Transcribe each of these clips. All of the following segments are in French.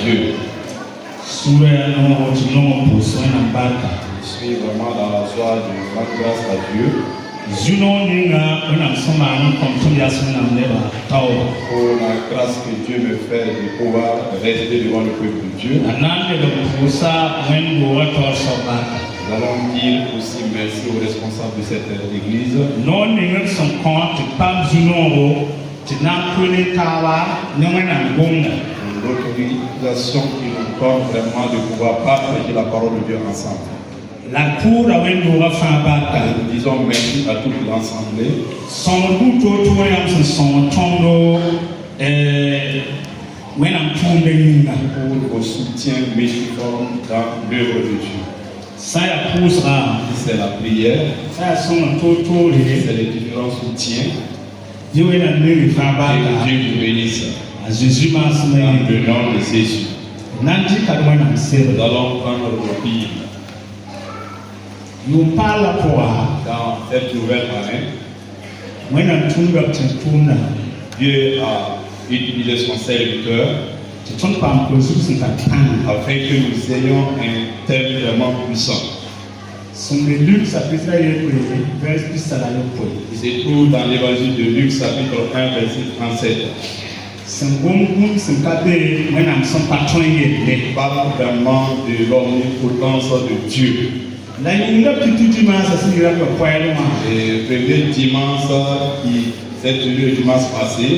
Dieu. Je suis vraiment dans la joie de rendre grâce à Dieu pour la grâce que Dieu me fait de pouvoir rester devant le peuple de Dieu. Nous allons dire aussi merci aux responsables de cette église. L'autorisation qui nous donne vraiment de pouvoir partager la parole de Dieu ensemble. Nous disons merci à toute l'assemblée. Pour vos soutiens multiformes dans l'œuvre de Dieu. C'est la prière, c'est les différents soutiens. Que Dieu vous bénisse. Dans le nom de Jésus. Nous allons prendre vos Bibles. Dans cette nouvelle année, Dieu a utilisé son serviteur afin que nous ayons un thème vraiment puissant. C'est tout dans l'évangile de Luc, chapitre 1, verset 37. Il parle vraiment de l'omnipotence de Dieu. Le premier dimanche qui s'est tenu le dimanche passé,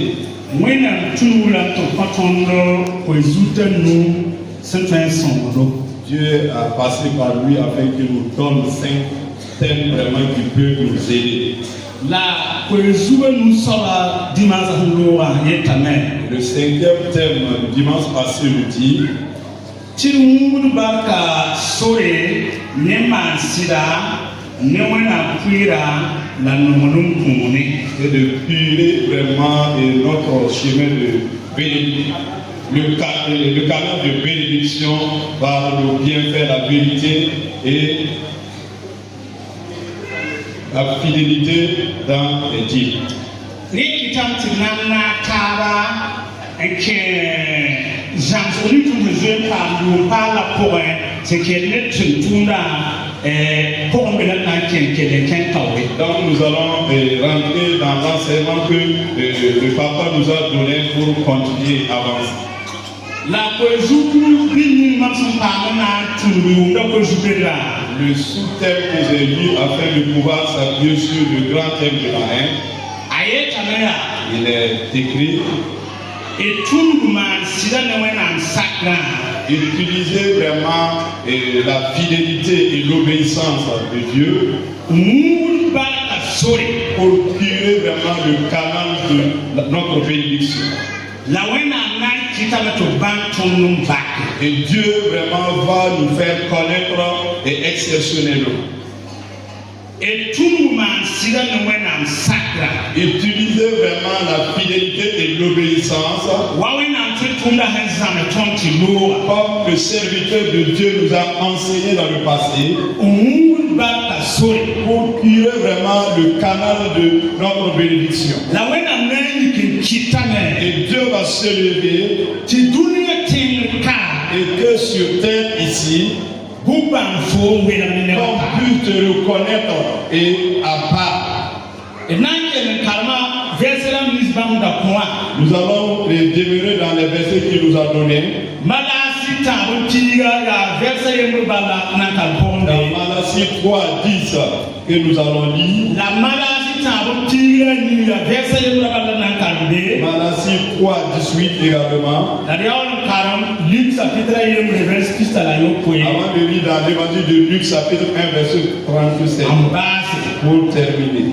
Dieu a passé par lui afin qu'il nous donne 5 thèmes vraiment qui peuvent nous aider. Le 5e thème du dimanche passé nous dit c'est de purer vraiment notre chemin de bénédiction, le canal de bénédiction par le bienfait, la vérité et la fidélité dans les dits. Donc nous allons rentrer dans l'enseignement que le papa nous a donné pour continuer à avancer. Le sous-thème que j'ai lu afin de pouvoir s'appuyer sur le grand thème de la haine, il est écrit utiliser vraiment la fidélité et l'obéissance de Dieu pour curer vraiment le canal de notre bénédiction. Et Dieu vraiment va nous faire connaître et exceptionnellement. Utiliser vraiment la fidélité et l'obéissance comme le serviteur de Dieu nous a enseigné dans le passé pour curer vraiment le canal de notre bénédiction. Et Dieu va se lever et que sur terre ici on puisse te reconnaître et à part. Nous allons demeurer dans les versets qu'il nous a donnés. Dans Malachie 3:10 que nous allons lire. Malachie 3:18 également. Avant de lire dans l'évangile de Luc chapitre 1 verset 37. Pour terminer.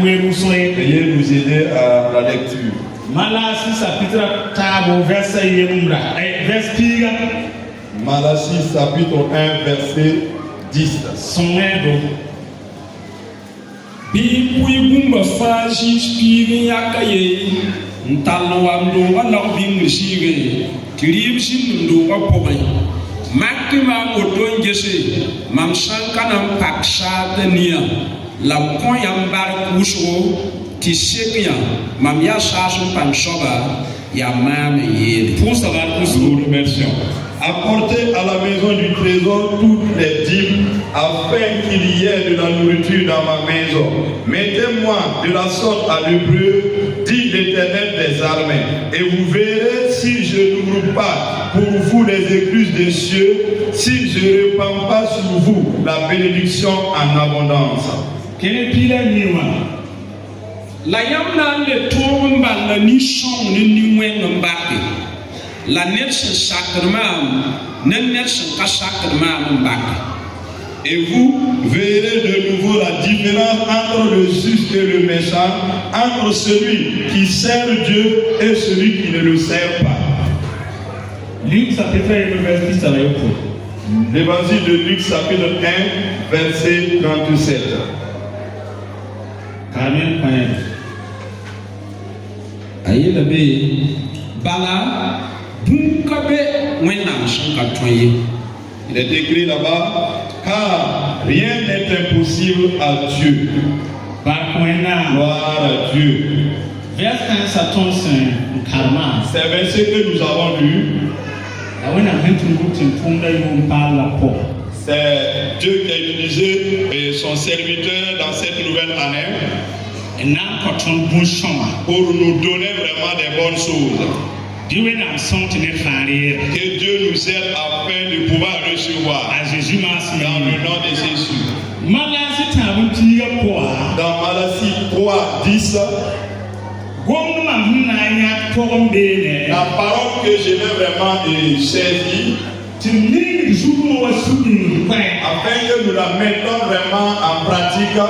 Veuillez nous aider à la lecture. Malachie chapitre 1 verset 10. Bibouigumba faji spiri yakaye ntalwa mlunga na bingi shige tiribshi mlunga pobai makima otonjese mamsankana paksha tenia la koyam bar kusho tisekia mamya sasun pansoba Nous vous remercions. Apportez à la maison du trésor toutes les dîmes, afin qu'il y ait de la nourriture dans ma maison. Mettez-moi de la sorte à l'hébreu, dit l'Éternel des armées, et vous verrez si je n'ouvre pas pour vous les écluses des cieux, si je ne répands pas sur vous la bénédiction en abondance. La yamna le tour la nichon ni wen mbake la netchen sacrement netchen ka sacrement mbake. Et vous verrez de nouveau la différence entre le juste et le méchant, entre celui qui sert Dieu et celui qui ne le sert pas. Luc chapitre 1 verset 37. L'évangile de Luc chapitre 1 verset 37. Amen. Aïe le bé bala bunkabe wena shanka toye. Il est écrit là-bas, car rien n'est impossible à Dieu. Gloire à Dieu. C'est verset que nous avons lu. C'est Dieu qui a utilisé son serviteur dans cette nouvelle année pour nous donner vraiment des bonnes choses. Que Dieu nous aide afin de pouvoir recevoir dans le nom de Jésus. Dans Malachie 3, 10, la parole que je vais vraiment saisir, afin que nous la mettons vraiment en pratique,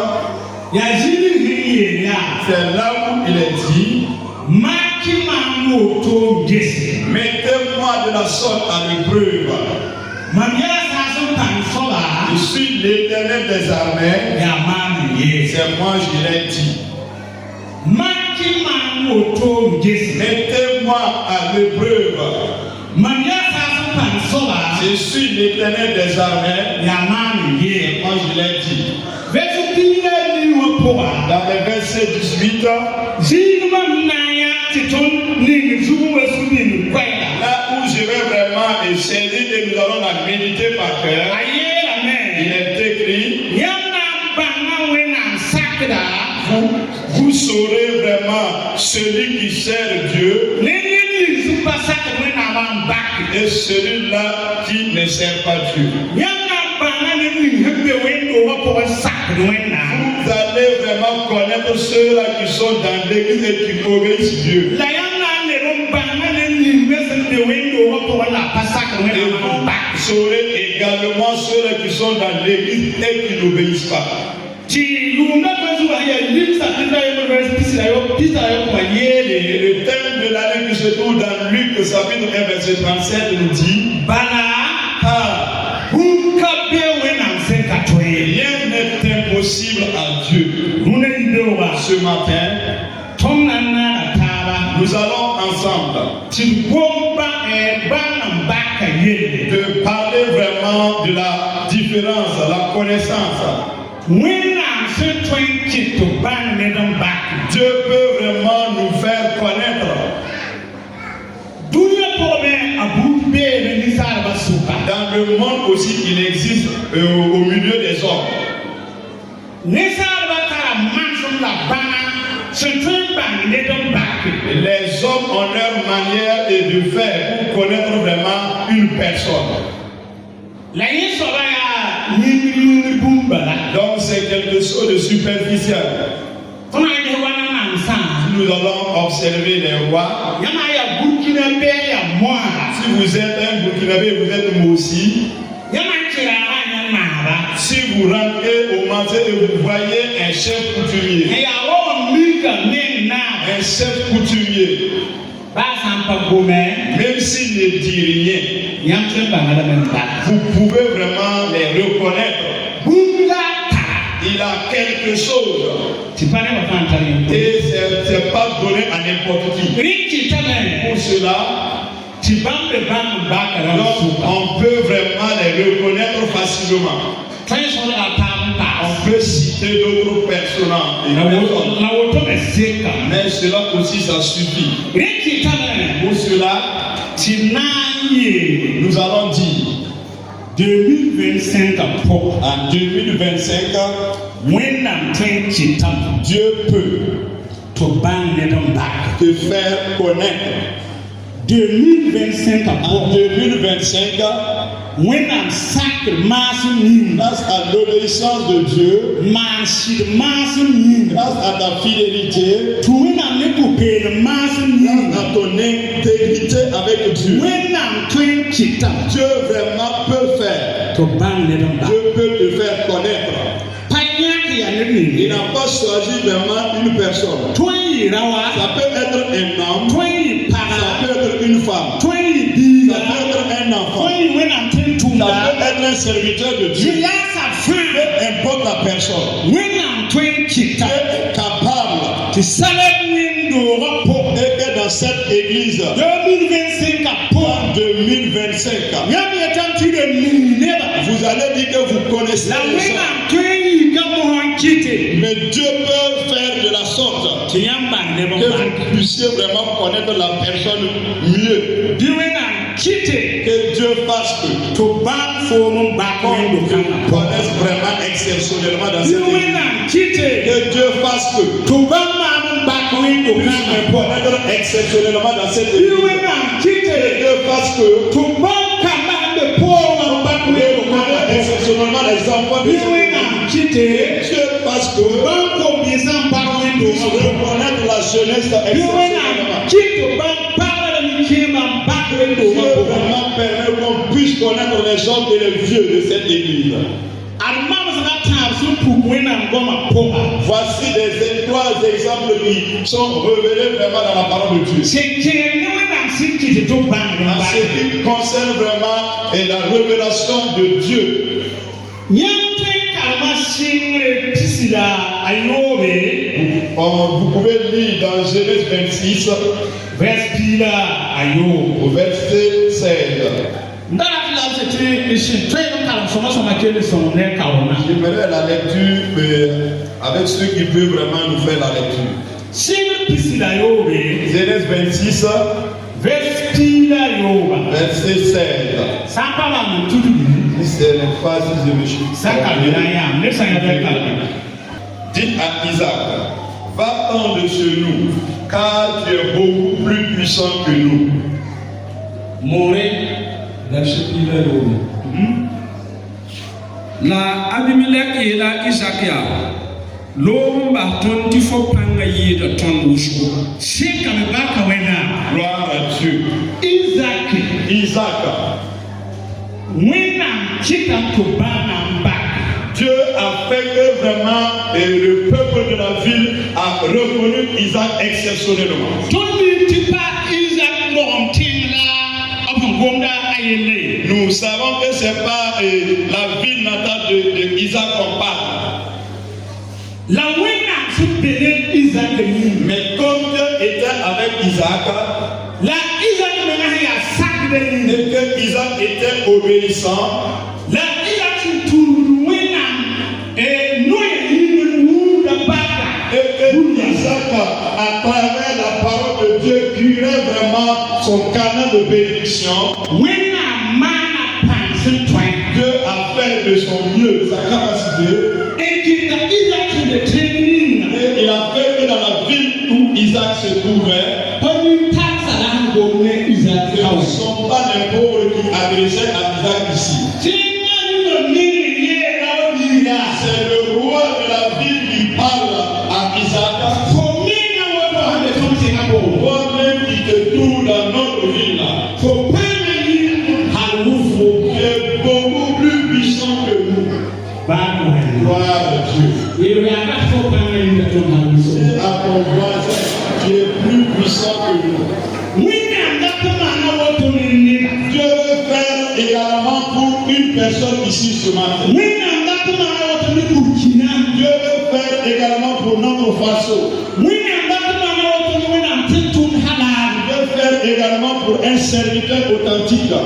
c'est là où il est dit, mettez-moi de la sorte à l'épreuve. Je suis l'Éternel des armées. C'est moi, je l'ai dit. Mettez-moi à l'épreuve. Je suis l'Éternel des armées. C'est moi, je l'ai dit. Dans le verset 18, là où je vais vraiment essayer et nous allons la méditer par cœur, il est écrit, vous saurez vraiment celui qui sert Dieu et celui-là qui ne sert pas Dieu. Vous allez vraiment connaître ceux-là qui sont dans l'église et qui obéissent Dieu. Et vous saurez également ceux-là qui sont dans l'église et qui n'obéissent pas. Et le thème de l'année qui se trouve dans Luc chapitre 1 verset 37 nous dit, rien n'est impossible à Dieu. Ce matin, nous allons ensemble de parler vraiment de la différence, la connaissance. Dieu peut vraiment nous faire connaître. Dans le monde aussi, il existe au milieu des hommes. Les hommes ont leur manière de faire pour connaître vraiment une personne. Donc c'est quelque chose de superficiel. Nous allons observer les rois. Si vous êtes un Burkinabé, vous êtes moi aussi. Si vous rentrez au marché et vous voyez un chef coutumier, un chef coutumier, même s'il ne dit rien, vous pouvez vraiment les reconnaître. Il a quelque chose. Et ce n'est pas donné à n'importe qui. Pour cela, donc on peut vraiment les reconnaître facilement. On peut citer d'autres personnages. Mais cela aussi, ça suffit. Pour cela, nous allons dire 2025 en 2025, Dieu peut te faire connaître. 2025 en 2025, grâce à l'obéissance de Dieu, grâce à ta fidélité, grâce à ton intégrité avec Dieu, Dieu vraiment peut faire. Dieu peut te faire connaître. Il n'a pas choisi vraiment une personne. Ça peut être un homme, ça peut être une femme, ça peut être un enfant, ça peut être un serviteur de Dieu. Peu importe la personne, Dieu est capable et que dans cette église, en 2025, vous allez dire que vous connaissez les gens. Mais Dieu peut faire de la sorte que vous puissiez vraiment connaître la personne mieux. Que Dieu fasse que qu'on connaisse vraiment exceptionnellement dans cette église. Que Dieu fasse que connaître exceptionnellement dans cette église. Que Dieu fasse que exceptionnellement les enfants de cette église. Dieu fasse que reconnaître la jeunesse exceptionnellement. Dieu vraiment permet qu'on puisse connaître les gens et les vieux de cette église. Voici trois exemples qui sont révélés vraiment dans la parole de Dieu. En ce qui concerne vraiment et la révélation de Dieu. Vous pouvez lire dans Genèse 26, au verset 16. J'aimerais la lecture avec ceux qui peuvent vraiment nous faire la lecture. Genèse 26, verset 16. C'est une phrase de monsieur. Dites à Isaac, va-t'en de chez nous, car tu es beaucoup plus puissant que nous. La Abimelech et la Isaac l'homme bâton du faux pangaïe de ton bouchon. Gloire à Dieu. Isaac. Dieu a fait que vraiment le peuple de la ville a reconnu Isaac exceptionnellement. Nous savons que ce n'est pas la ville natale de Isaac qu'on parle. Mais comme Dieu était avec Isaac, et que Isaac était obéissant, et que Isaac, à travers la parole de Dieu, curait vraiment son canal de bénédiction. Dieu a fait de son mieux, de sa capacité. Et il a fait que dans la ville où Isaac se trouvait, ce ne sont pas les pauvres qui adressaient à Isaac ici. C'est le roi de la ville qui parle à Isaac. Toi-même qui te trouves dans notre ville, tu es beaucoup plus puissant que nous. Gloire à Dieu. À ton voisin, tu es plus puissant que nous. Dieu veut faire également pour une personne ici ce matin. Dieu veut faire également pour notre façon. Dieu veut faire également pour un serviteur authentique. Dieu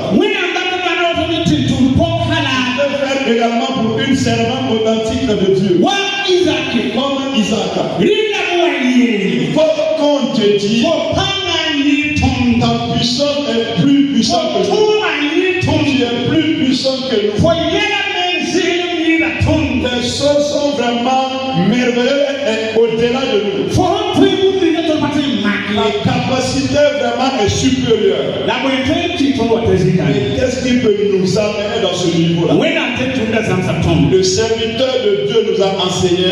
veut faire également pour une servante authentique. choisir de Dieu. Comme Isaac. Il faut qu'on te dise ta puissance est plus puissante que nous. Tu es plus puissant que nous. Les choses sont vraiment merveilleuses et au-delà de nous. La capacité vraiment est supérieure. Mais qu'est-ce qui peut nous amener dans ce niveau-là? Le serviteur de Dieu nous a enseigné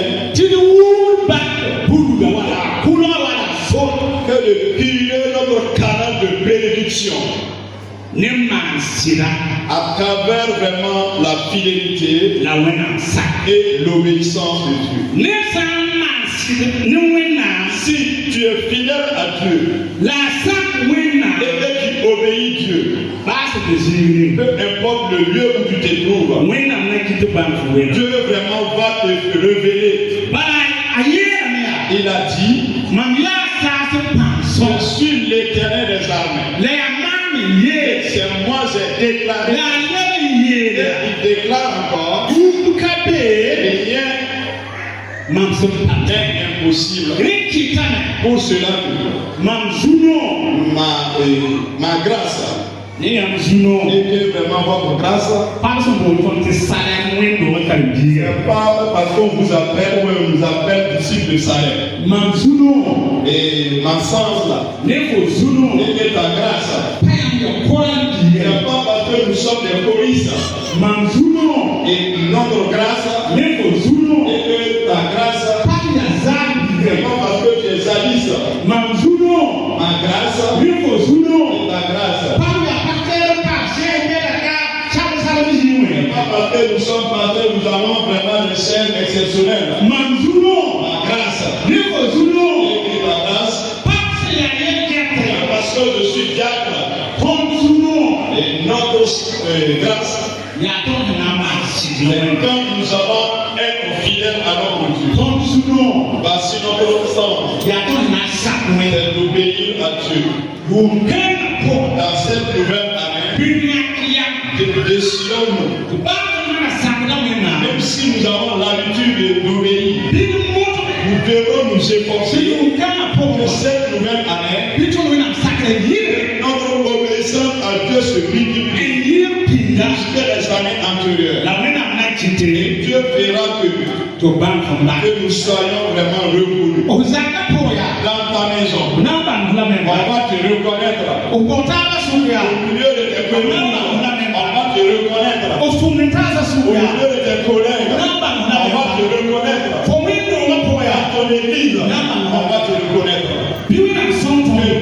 que de piller notre canal de bénédiction à travers vraiment la fidélité et l'obéissance de Dieu. Si tu es fidèle à Dieu et que tu obéis Dieu, peu importe le lieu où tu te trouves, Dieu vraiment va te révéler. Il a dit, je suis l'Éternel des armées. C'est moi j'ai déclaré. Et il déclare encore, rien n'est impossible. Pour cela, ma grâce et que vraiment votre grâce, pas parce qu'on vous appelle ou on nous appelle disciples de Salem. Et ma sens là, et que ta grâce, c'est pas parce que nous sommes des polices. Et notre grâce, et que ta grâce, c'est pas parce que tu es zadiste. Ma grâce, et ta grâce. Pas parce que nous sommes partis, nous avons vraiment des scènes exceptionnelles. Ma grâce, et ta grâce, parce que je suis diacre. Et notre grâce, quand nous avons être fidèles à notre Dieu, voici notre sang, c'est d'obéir à Dieu. Dans cette nouvelle année, décidons-nous, même si nous avons l'habitude d'obéir, nous devons nous efforcer pour que cette nouvelle année, notre obéissance à Dieu se multiplie jusqu'à les années antérieures. Et Dieu fera que nous soyons vraiment reconnus. Dans ta maison, on va te reconnaître. Au milieu de tes communes, on va te reconnaître. Au milieu de tes collègues, on va te reconnaître. Dans ton église, on va te reconnaître. Que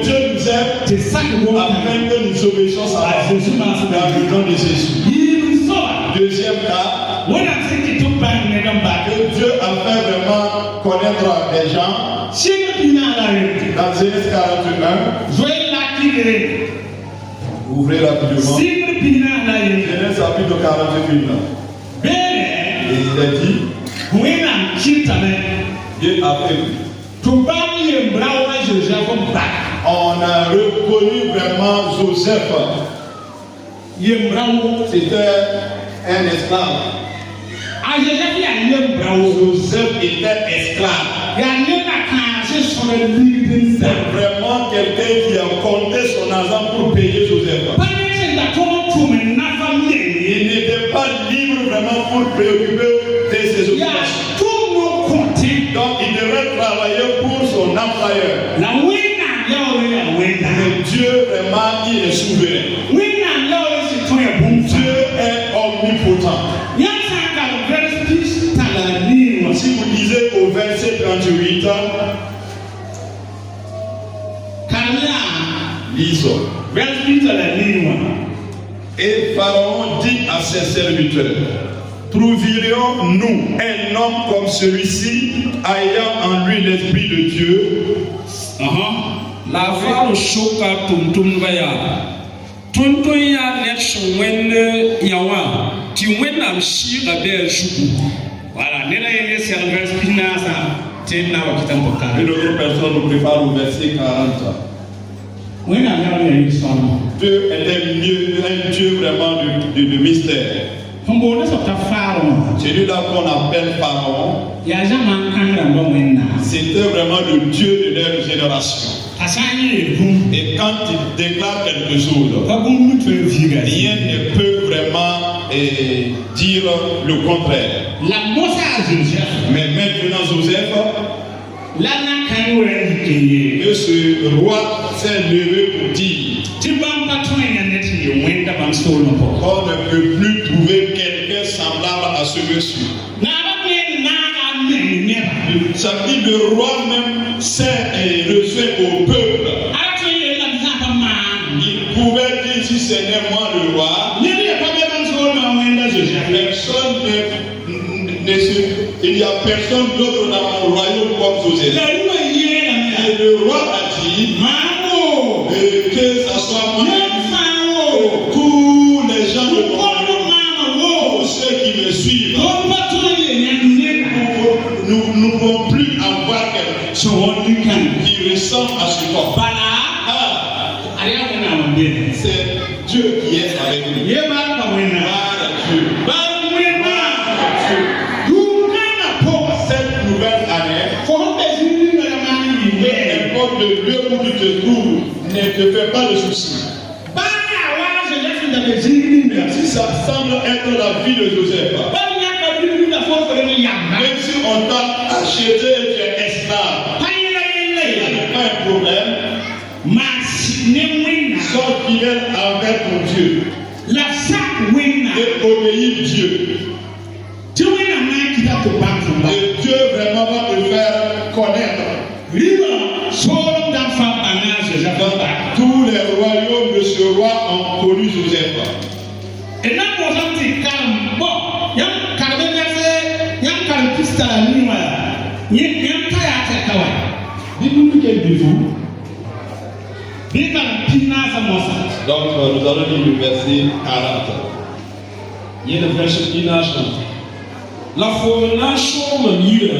Dieu nous aide afin que nous obéissions à Jésus dans le nom de Jésus. Deuxième cas, que Dieu a fait vraiment connaître des gens. Dans Genèse 41, ouvrez rapidement. Genèse chapitre 41. Et il a dit, Dieu a fait. On a reconnu vraiment Joseph. C'était un esclave. Joseph était esclave. C'est vraiment quelqu'un qui a compté son argent pour payer Joseph. Il n'était pas libre vraiment pour préoccuper de ses occupations. Donc il devait travailler pour son employeur. Mais Dieu vraiment, il est souverain. Dieu est omnipotent. Si vous lisez au verset 38, lisons. Et Pharaon dit à ses serviteurs, trouverions-nous un homme comme celui-ci, ayant en lui l'esprit de Dieu? La Pharaon choka tumtumvaya. Tontoya netchwende yawa. Ti wena mshira be juku. Voilà, nena yeye serveur spinasa tena wakitamboka. Une autre personne nous prépare au verset 40. Dieu était mieux, un Dieu vraiment de mystère. Celui-là qu'on appelle Pharaon, c'était vraiment le Dieu de leur génération. Et quand il déclare quelque chose, rien ne peut vraiment dire le contraire. Mais maintenant Joseph, que ce roi s'est levé pour dire qu'on ne peut plus trouver quelqu'un semblable à ce monsieur. Ça dit le roi même s'est reçu au peuple. Il pouvait dire si ce n'est moi le roi, il n'y a personne d'autre dans mon royaume comme Joseph. Et le roi a dit que ça soit moi, tous les gens de mon royaume, tous ceux qui me suivent, nous ne pouvons plus avoir quelqu'un qui ressemble à ce corps. C'est Dieu qui est avec nous. Cette nouvelle année, n'importe le lieu où tu te trouves, ne te fais pas de soucis. Même si ça semble être la vie de Joseph, même si on t'a acheté et tu es esclave, il n'y a pas un problème. Sois fidèle avec ton Dieu et obéis Dieu. Et Dieu vraiment va te faire connaître. Tous les royaumes de ce roi ont connu Joseph. Et là, pour donc nous allons lire le verset 40. Il y a le verset 40. La foi n'a chôme mieux.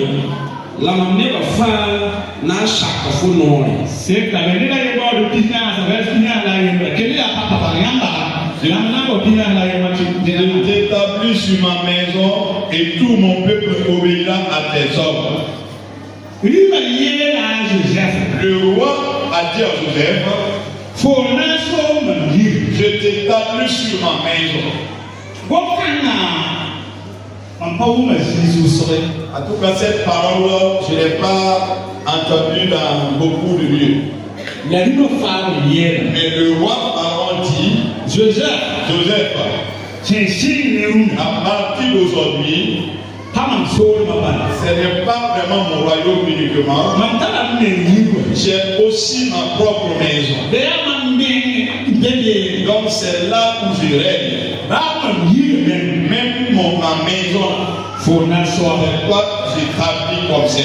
La manière de faire n'a chaque fois non. C'est que la manière de voir le pinard, ça va finir à la quelle est la papa par exemple. Je t'établis sur ma maison et tout mon peuple obéira à tes ordres. Le roi a dit à Joseph, je t'établis sur ma maison. En tout cas, cette parole, je ne l'ai pas entendue dans beaucoup de lieux. Mais le roi Pharaon dit, Joseph, à partir d'aujourd'hui, ce n'est pas vraiment mon royaume uniquement. J'ai aussi ma propre maison. Donc c'est là où je règne. Même ma maison, c'est quoi j'établis comme ça.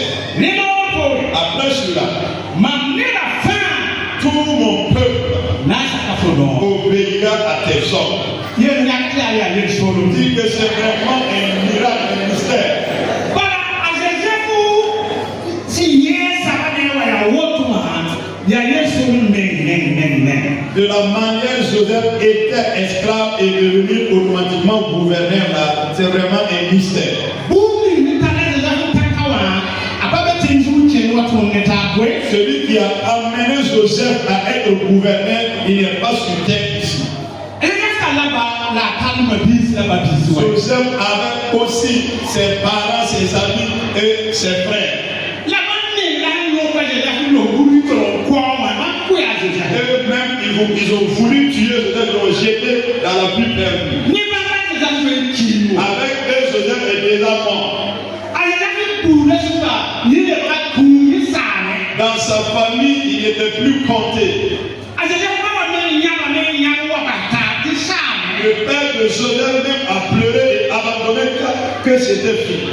Après cela, tout mon peuple obéira à tes ordres. Dis que c'est vraiment un miracle, un mystère. De la manière Joseph était esclave et devenu automatiquement gouverneur, là, c'est vraiment un mystère. Celui qui a amené Joseph à être gouverneur, il n'est pas sur terre ici. Joseph avait aussi ses parents, ses amis et ses frères. Eux-mêmes, ils ont voulu tuer Joseph, ils l'ont jeté dans la pluie perdue. Avec eux, Joseph est déjà mort. Dans sa famille, il n'était plus compté. Le père de Joseph même a pleuré et abandonné que c'était fini.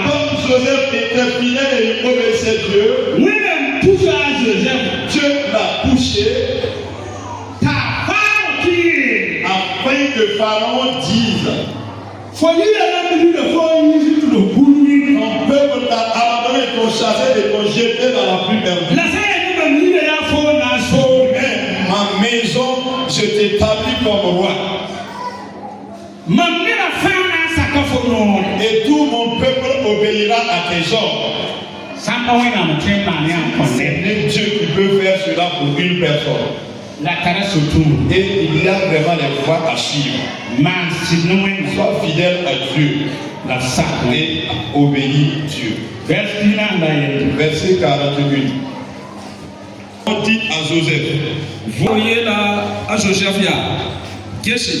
Comme Joseph était fidèle et il obéissait Dieu, Dieu l'a poussé afin que Pharaon dise, ton peuple t'a abandonné, t'ont chassé et t'ont jeté dans la pluie perdue. Ma maison, je t'établis comme roi. Et tout mon peuple obéira à tes ordres. Ce n'est Dieu qui peut faire cela pour une personne. Et il y a vraiment les voies à suivre. Sois fidèle à Dieu et obéis Dieu. Verset 41. On dit à Joseph. Voyez là à Joseph ya. Qu'est-ce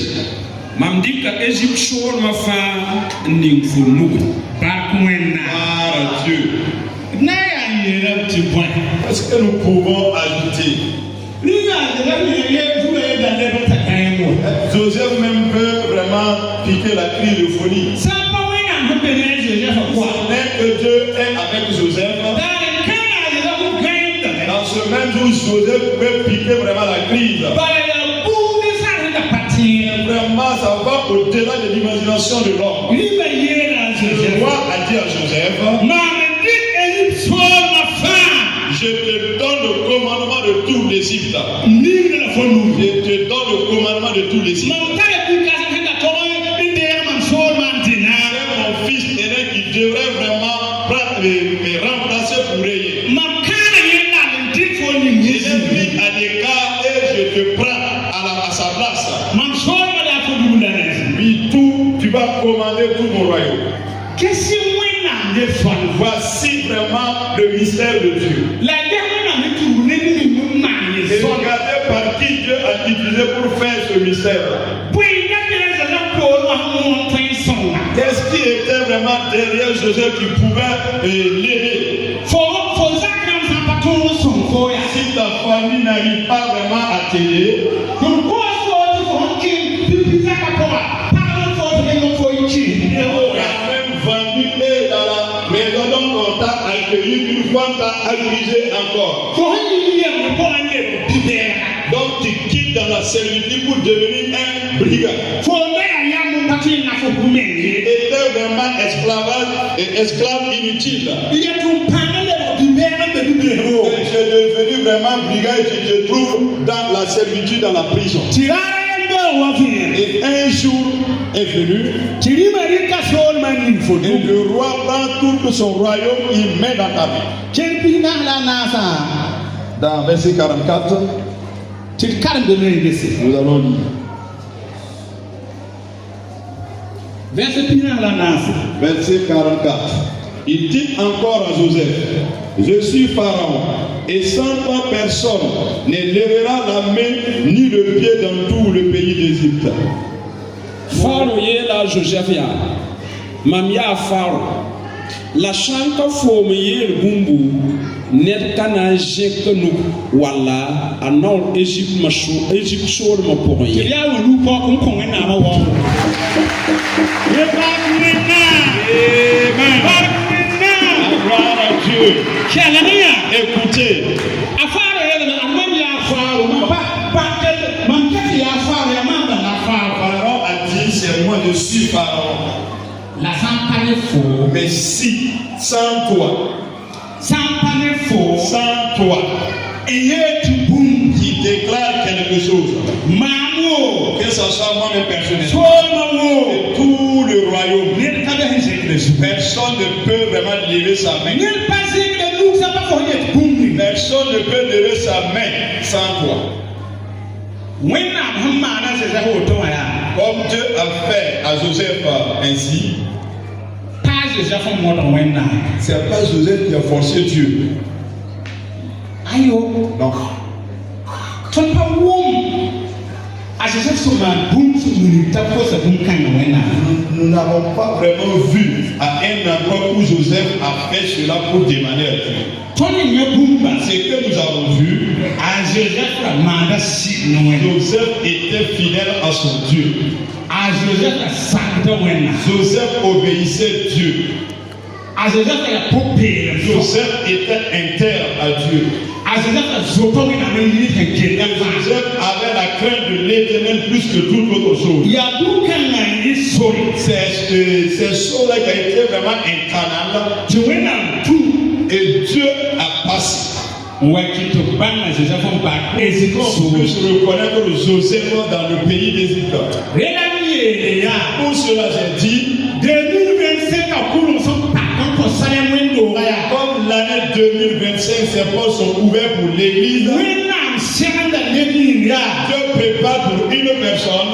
Mamdika Égypte chor ma fa ningfunu. Par Dieu. Est-ce que nous pouvons ajouter? Joseph même peut vraiment piquer la cryophonie. Ce n'est que Dieu est avec Joseph. Dans ce même jour, Joseph peut piquer vraiment la crise. Vraiment, ça va au-delà de l'imagination de l'homme. Le roi a dit à Joseph, je te donne le commandement de tout l'Égypte. Je te donne le commandement de tout l'Égypte. C'est mon fils aîné qui devrait vraiment me remplacer pour régner. Il est mis à l'écart et je te prends à sa place. Oui, tu vas commander tout mon royaume. Voici vraiment le mystère de Dieu. Et regardez par qui Dieu a utilisé pour faire ce mystère. Qu'est-ce qui était vraiment derrière Joseph qui pouvait l'aider? Si ta famille n'arrive pas vraiment à t'aider, à diriger encore. Donc tu quittes dans la servitude pour devenir un brigand. Était vraiment esclave inutile. Tu es devenu vraiment brigand et tu te trouves dans la servitude, dans la prison. Et un jour est venu, et le roi prend tout son royaume, il met dans ta vie. Dans verset 44, nous allons lire. Verset 44. Il dit encore à Joseph, je suis Pharaon, et sans toi personne ne lèvera la main ni le pied dans tout le pays d'Égypte. Pharaon est là, Joseph ya. Mamia Pharaon. La chanka fome ye bumbu net kana jek nu wala anor Égypte machu Égypte chor ma pour ye. Ya wonu ko on na ma wo. Gloire à Dieu. Écoutez. Pharaon a dit, c'est moi, je suis Pharaon. Mais si, sans toi, qui déclare quelque chose, que ce soit moi-même personnellement, et tout le royaume, personne ne peut vraiment lever sa main. Personne ne peut lever sa main sans toi. Comme Dieu a fait à Joseph ainsi, c'est pas Joseph qui a forcé Dieu. Non. Nous n'avons pas vraiment vu à un endroit où Joseph a fait cela pour demander à Dieu. Ce que nous avons vu, Joseph était fidèle à son Dieu. Joseph obéissait Dieu. Joseph était intègre à Dieu. Joseph avait la crainte de l'Éternel plus que toute autre chose. C'est cela qui a été vraiment incarnable. Et Dieu a passé. On puisse reconnaître Joseph dans le pays d'Égypte. Pour cela, j'ai dit, 2025 a commencé par contre ça les windows comme l'année 2025, ces portes sont ouvertes pour l'église. Dieu prépare pour une personne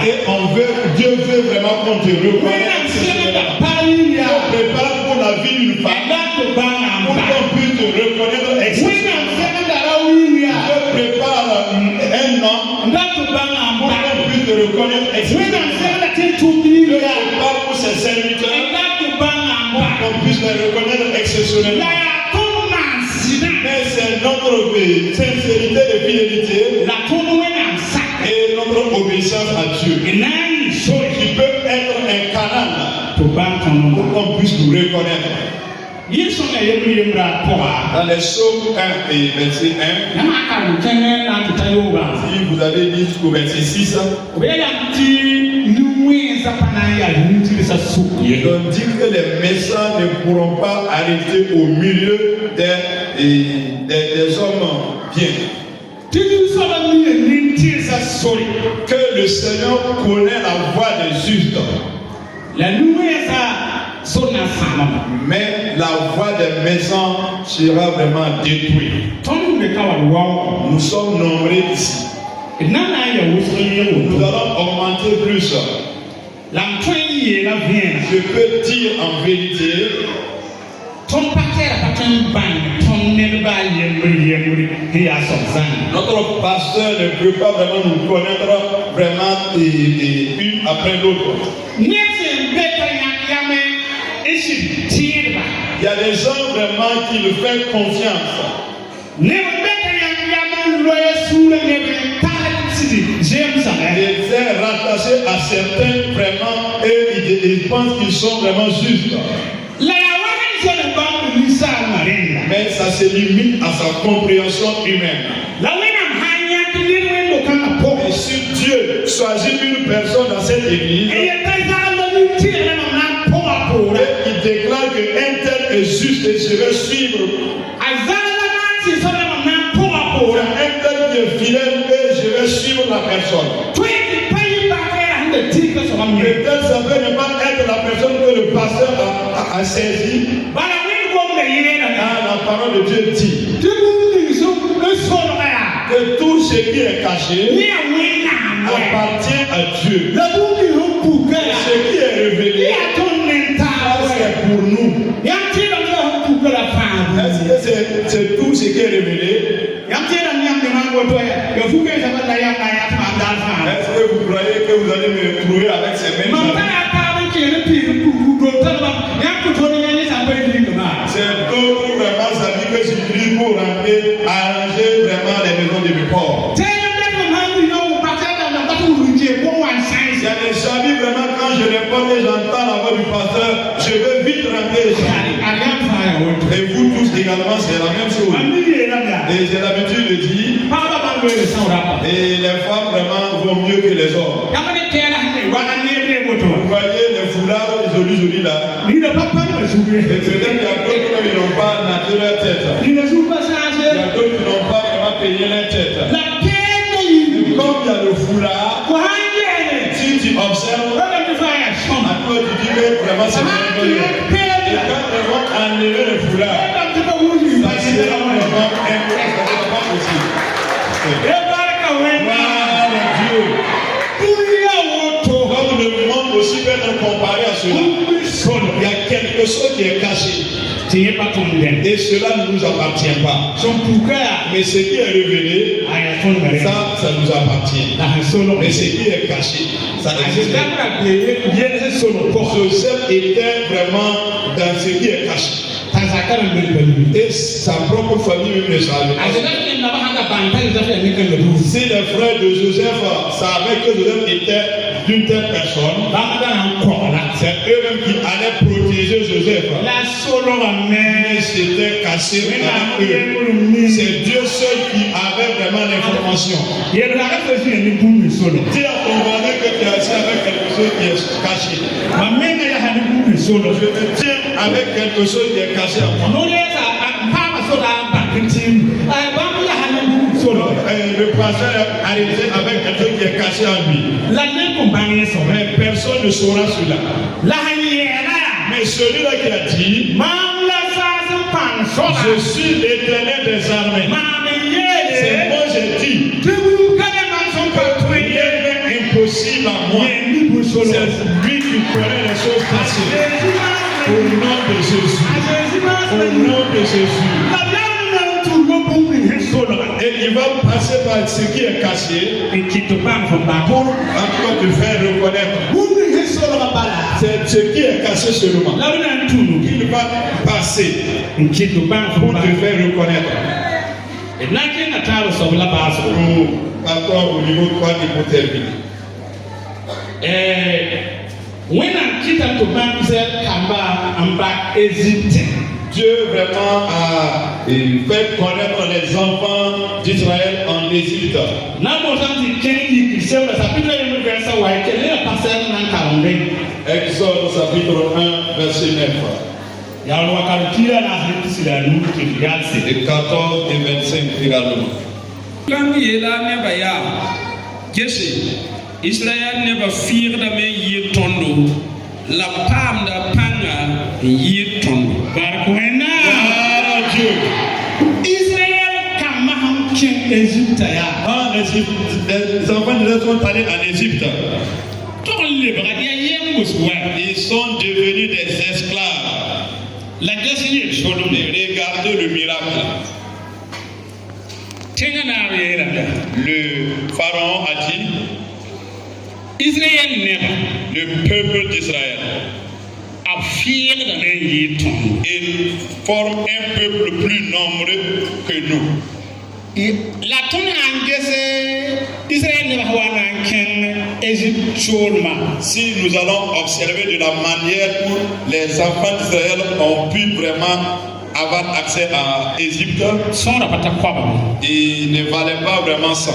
et Dieu veut vraiment qu'on te reconnaisse. Dieu prépare pour la vie d'une femme pour qu'on puisse te reconnaître exceptionnellement. Dieu prépare un homme pour qu'on puisse te reconnaître exceptionnellement. Dieu prépare pour ses serviteurs pour qu'on puisse les reconnaître exceptionnellement. Mais c'est notre sincérité et fidélité et notre obéissance à Dieu qui peut être un canal pour qu'on puisse nous reconnaître. Dans les psaumes 1 et verset 1, si vous allez lire jusqu'au verset 6, on dit que les méchants ne pourront pas arrêter au milieu des hommes bien. Que le Seigneur connaît la voie des justes. Mais la voie des méchants sera vraiment détruite. Nous sommes nombreux ici. Nous allons augmenter plus. Je peux dire en vérité, notre pasteur ne peut pas vraiment nous connaître vraiment une après l'autre. Il y a des gens vraiment qui lui font confiance. Ils sont rattachés à certains vraiment et ils pensent qu'ils sont vraiment justes. Mais ça se limite à sa compréhension humaine. Et si Dieu choisit une personne dans cette église, et il déclare qu'un tel est juste et je vais suivre. Un tel qui est fidèle et je vais suivre la personne. Le tel ça peut ne pas être la personne que le pasteur a saisi. La parole de Dieu dit que tout ce qui est caché appartient à Dieu. Ce qui est révélé, c'est pour nous. Est-ce que c'est tout ce qui est révélé? Est-ce que vous croyez que vous allez me trouver avec ces mêmes amis? C'est d'autres vraiment amis que j'utilise pour rentrer, arranger vraiment les maisons de mes pauvres. Il y a des amis vraiment quand je réponds et j'entends la voix du pasteur, je veux vite rentrer. Et vous tous également, c'est la même chose. Et j'ai l'habitude de dire, et les femmes vraiment vont mieux que les hommes. Vous voyez les foulards jolis là. Et peut-être qu'il y a d'autres qui n'ont pas naté leur tête. Il y a d'autres qui n'ont pas vraiment payé leur tête. Et comme il y a le foulard, si tu observes, à toi tu dis que vraiment c'est merveilleux. Et quand ils vont enlever le foulard, ça sera vraiment pas possible. Dieu. Comme le monde aussi peut être comparé à cela. Il y a quelque chose qui est caché. Et cela ne nous appartient pas. Mais ce qui est révélé, ça nous appartient. Mais ce qui est caché, ça n'existe pas. Joseph était vraiment dans ce qui est caché. Et sa propre famille même le savait. Si les frères de Joseph savaient que Joseph était d'une telle personne, c'est eux-mêmes qui allaient protéger Joseph. Mais c'était caché avec eux. C'est Dieu seul qui avait vraiment l'information. Dis à ton voisin que tu as assis avec quelque chose qui est caché. Je te tiens avec quelque chose qui est caché à moi. le pasteur est arrêté avec quelqu'un qui est caché en lui. Mais personne ne saura cela. Mais celui-là qui a dit, je suis l'Éternel des armées. C'est moi j'ai dit. Rien n'est impossible à moi. C'est lui qui ferait les choses faciles. Au nom de Jésus. Au nom de Jésus. Et il va passer par ce qui est caché pour encore te faire reconnaître. C'est ce qui est caché seulement. Il va passer pour te faire reconnaître. Encore au niveau 3 il faut terminer. Dieu vraiment a fait connaître les enfants d'Israël en Égypte. Exode chapitre 1 verset 9. Et 14 et 25 également. Israël ne va fier de mes yeux tondo, la pam de panga yeux tondo. Dieu. Israël kamaham king Égypte ya. En Égypte, les enfants d'Israël sont allés en Égypte. Ils sont devenus des esclaves. Regardez le miracle. Le pharaon a dit, le peuple d'Israël il forme un peuple plus nombreux que nous. Si nous allons observer de la manière où les enfants d'Israël ont pu vraiment avoir accès à Égypte, ils ne valaient pas vraiment ça.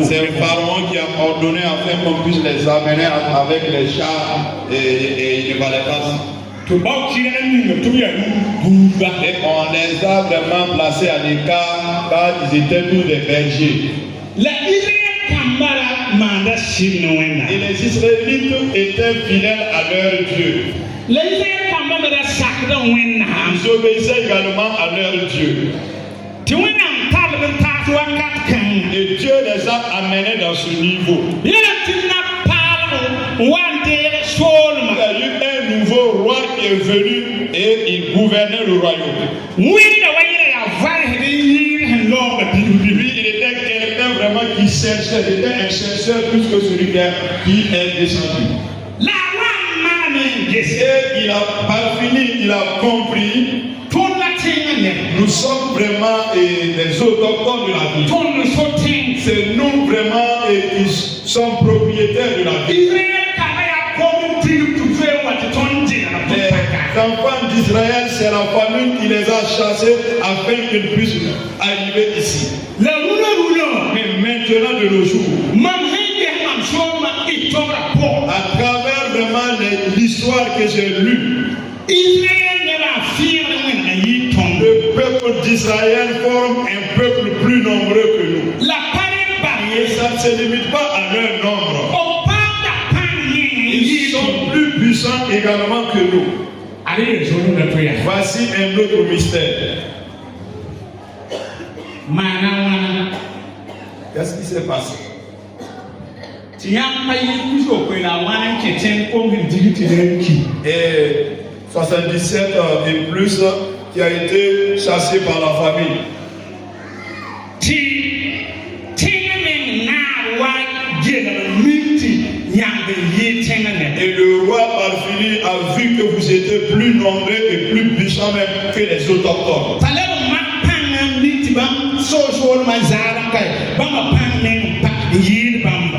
C'est le pharaon qui a ordonné afin qu'on puisse les amener avec les chars et il ne valait pas ça. Et on les a vraiment placés à l'écart car ils étaient tous des bergers. Et les Israélites étaient fidèles à leur Dieu. Ils obéissaient également à leur Dieu. Et Dieu les a amenés dans ce niveau. Il y a eu un nouveau roi qui est venu et il gouvernait le royaume. Lui, il était quelqu'un vraiment qui cherchait, il était un chercheur plus que celui qui est descendu. Et il a pas fini, il a compris. Nous sommes vraiment des autochtones de la vie. C'est nous vraiment qui sommes propriétaires de la vie. Les enfants d'Israël, c'est la famille qui les a chassés afin qu'ils puissent arriver ici. Mais maintenant de nos jours, à travers vraiment l'histoire que j'ai lue, le peuple d'Israël forme un peuple plus nombreux que nous. Et ça ne se limite pas à leur nombre. Ils sont plus puissants également que nous. Voici un autre mystère. Qu'est-ce qui s'est passé? Et 77 et plus qui a été chassé par la famille. Et le roi Alfini a vu que vous étiez plus nombreux et plus puissants même que les autochtones.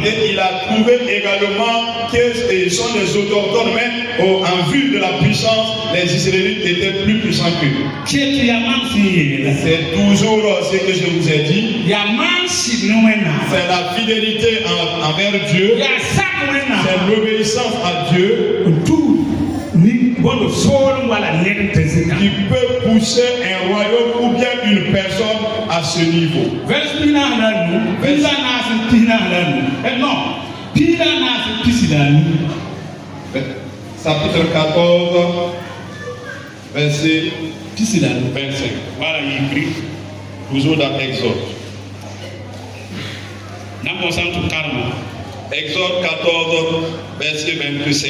Et il a trouvé également qu'ils sont des autochtones, mais en vue de la puissance, les Israélites étaient plus puissants qu'eux. C'est toujours ce que je vous ai dit. C'est la fidélité envers Dieu. C'est l'obéissance à Dieu. qui peut pousser un royaume ou bien une personne à ce niveau. Chapitre 14, verset 25. Voilà, il écrit toujours dans Exode. Exode 14, verset 25.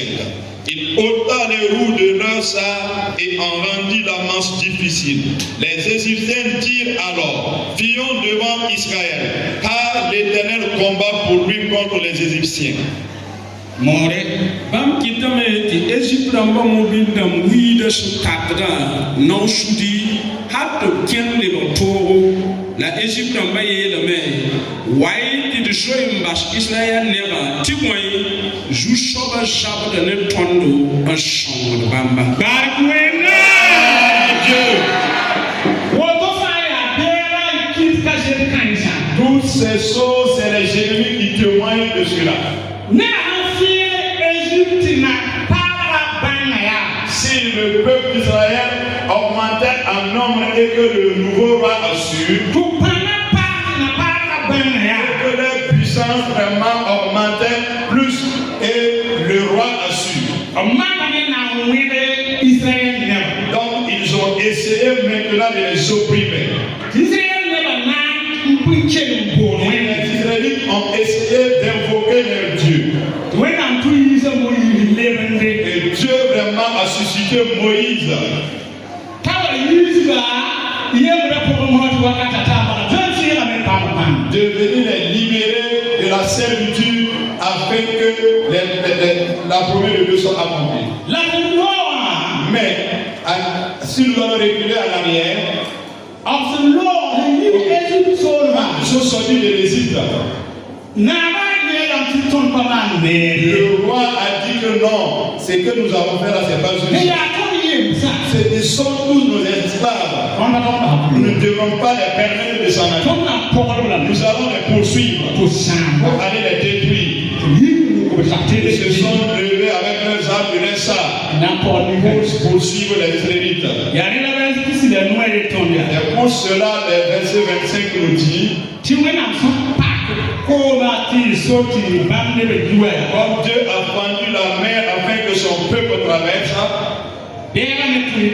Il ôta les roues de leur char et en rendit la marche difficile. Les Égyptiens dirent alors: fuyons devant Israël, car l'Éternel combat pour lui contre les Égyptiens. More, bam kitame ti Egypt ramba mobindam wida su takda no shudi hato ken le toro la Egypt ramba yele me wai ti de shoy mbas Israël neba ti moy ju shoba shabda ne tondo a shon bamba barkwena Dieu woto faya bera kit ka je kanisa. Toutes ces choses, c'est les Jérémie qui témoignent de cela. Si le peuple d'Israël augmentait en nombre et que le nouveau roi Assur, que leur puissance vraiment augmentait plus et le roi Assur. Donc ils ont essayé maintenant de les opprimer. Les Israélites ont essayé d'invoquer leur Dieu. Et Dieu vraiment a suscité Moïse. De venir les libérer de la servitude afin que la promesse de Dieu soit accomplie. Mais si nous allons reculer à l'arrière, ils sont sortis de l'Égypte. Le roi a dit que non, ce que nous avons fait là, c'est pas juste. Ce sont tous nos esclaves. Nous ne devons pas les permettre de s'en aller. Nous allons les poursuivre pour aller les détruire. Ils se sont levés avec leurs armes et leurs chars pour poursuivre les Israélites. Et pour cela, le verset 25 nous dit: comme Dieu a fendu la mer afin que son peuple traverse, les ennemis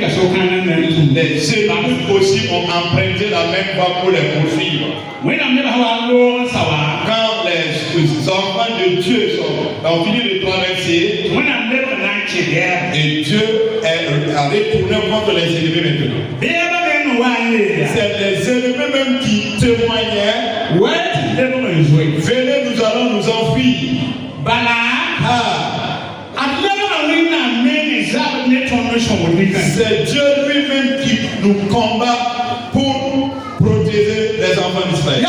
aussi ont emprunté la même voie pour les poursuivre. Quand les enfants de Dieu ont fini de traverser, et Dieu a retourné contre les ennemis maintenant. C'est les ennemis même qui témoignaient: venez, nous allons nous enfuir. C'est Dieu lui-même qui nous combat pour protéger les enfants d'Israël.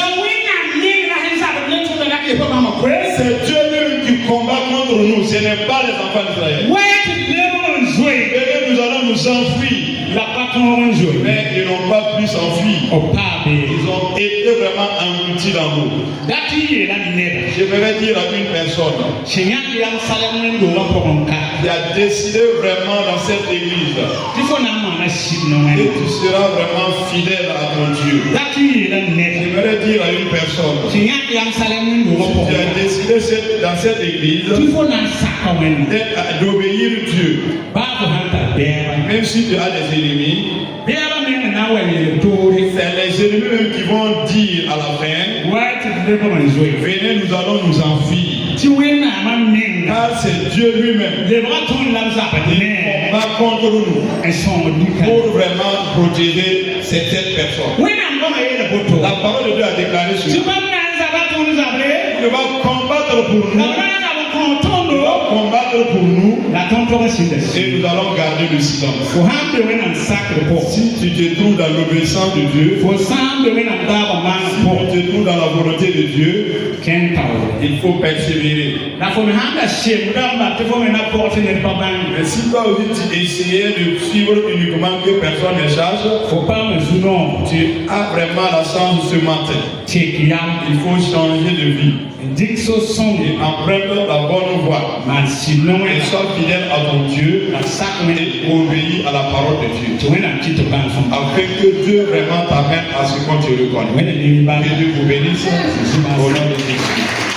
C'est Dieu lui-même qui combat contre nous, ce n'est pas les enfants d'Israël. Venez, nous allons nous enfuir. Mais ils n'ont pas pu s'enfuir. Ils ont été vraiment engloutis dans l'eau. Je vais dire à une personne qui a décidé vraiment dans cette église que tu seras vraiment fidèle à ton Dieu. Je vais dire à une personne qui a décidé dans cette église d'obéir Dieu. Même si tu as des ennemis, c'est les ennemis même qui vont dire à la fin: venez, nous allons nous enfuir. Car c'est Dieu lui-même qui combat contre nous pour vraiment protéger cette personne. La parole de Dieu a déclaré cela. Il va combattre pour nous. Il va combattre pour nous. Et nous allons garder le silence. Si tu te trouves dans l'obéissance de Dieu, si tu te trouves dans la volonté de Dieu, il faut persévérer. Mais si toi aussi tu essayais de suivre uniquement que personne ne charge, tu as vraiment la chance ce matin. Il faut changer de vie. Et emprunte la bonne voie. Et sois fidèle à ton Dieu et obéis à la parole de Dieu. Afin que Dieu vraiment t'amène à ce qu'on te reconnaît. Que Dieu vous bénisse au nom de Jésus.